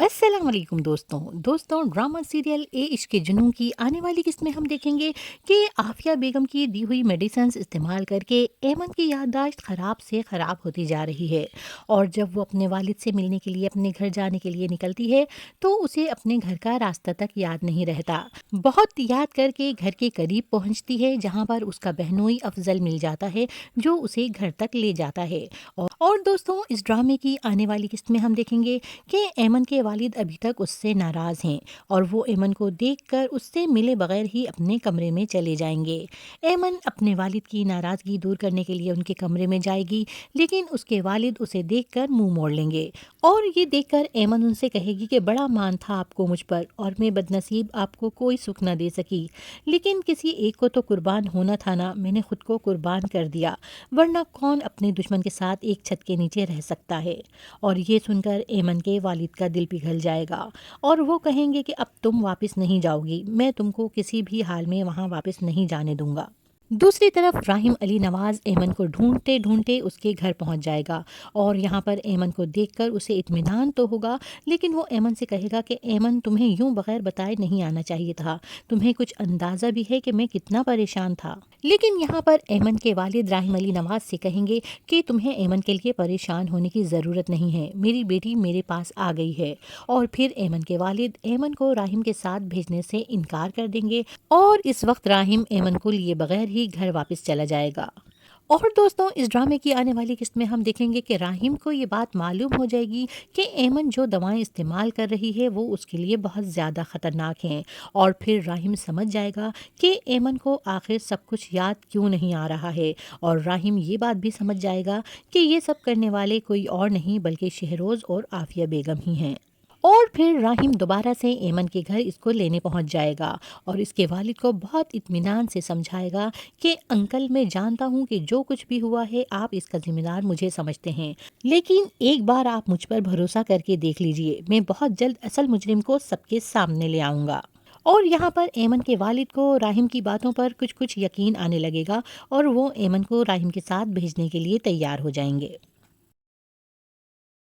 अस्सलाम वालेकुम दोस्तों ड्रामा सीरियल ए इश्क जुनून की आने वाली किस्त में हम देखेंगे कि आफिया बेगम की दी हुई मेडिसिन्स इस्तेमाल करके एमन की याददाश्त ख़राब से ख़राब होती जा रही है। और जब वो अपने वालिद से मिलने के लिए अपने घर जाने के लिए निकलती है तो उसे अपने घर का रास्ता तक याद नहीं रहता। बहुत याद करके घर के करीब पहुंचती है जहां पर उसका बहनोई अफजल मिल जाता है जो उसे घर तक ले जाता है। और दोस्तों इस ड्रामे की आने वाली किस्त में हम देखेंगे कि एमन के वालिद अभी तक उससे नाराज़ हैं और वो एमन को देखकर उससे मिले बगैर ही अपने कमरे में चले जाएंगे। एमन अपने वालिद की नाराज़गी दूर करने के लिए उनके कमरे में जाएगी, लेकिन उसके वालिद उसे देखकर मुंह मोड़ लेंगे और ये देखकर एमन उनसे कहेगी कि बड़ा मान था आपको मुझ पर और मैं बदनसीब आपको कोई सुख न दे सकी, लेकिन किसी एक को तो कुर्बान होना था ना, मैंने खुद को कुर्बान कर दिया, वरना कौन अपने दुश्मन के साथ एक छत के नीचे रह सकता है। और ये सुनकर एमन के वालिद का दिल पिघल जाएगा और वो कहेंगे कि अब तुम वापस नहीं जाओगी, मैं तुमको किसी भी हाल में वहाँ वापस नहीं जाने दूंगा। दूसरी तरफ राहिम अली नवाज एमन को ढूंढते ढूंढते उसके घर पहुंच जाएगा और यहाँ पर एमन को देखकर उसे इत्मीनान तो होगा, लेकिन वो एमन से कहेगा कि एमन तुम्हें यूं बगैर बताए नहीं आना चाहिए था, तुम्हें कुछ अंदाज़ा भी है कि मैं कितना परेशान था। लेकिन यहाँ पर एमन के वालिद राहिम अली नवाज से कहेंगे कि तुम्हें एमन के लिए परेशान होने की ज़रूरत नहीं है, मेरी बेटी मेरे पास आ गई है। और फिर एमन के वालिद एमन को राहिम के साथ भेजने से इनकार कर देंगे और इस वक्त राहिम एमन को लिए बगैर ही घर वापस चला जाएगा। और दोस्तों इस ड्रामे की आने वाली किस्त में हम देखेंगे कि राहिम को ये बात मालूम हो जाएगी कि एमन जो दवाएं इस्तेमाल कर रही है वो उसके लिए बहुत ज़्यादा ख़तरनाक हैं। और फिर राहिम समझ जाएगा कि एमन को आखिर सब कुछ याद क्यों नहीं आ रहा है। और राहिम ये बात भी समझ जाएगा कि ये सब करने वाले कोई और नहीं बल्कि शहरोज़ और आफिया बेगम ही हैं। और फिर राहिम दोबारा से एमन के घर इसको लेने पहुंच जाएगा और इसके वालिद को बहुत इत्मीनान से समझाएगा कि अंकल मैं जानता हूं कि जो कुछ भी हुआ है आप इसका जिम्मेदार मुझे समझते हैं, लेकिन एक बार आप मुझ पर भरोसा करके देख लीजिए, मैं बहुत जल्द असल मुजरिम को सबके सामने ले आऊँगा। और यहाँ पर एमन के वालिद को राहिम की बातों पर कुछ कुछ यकीन आने लगेगा और वो एमन को राहिम के साथ भेजने के लिए तैयार हो जाएंगे।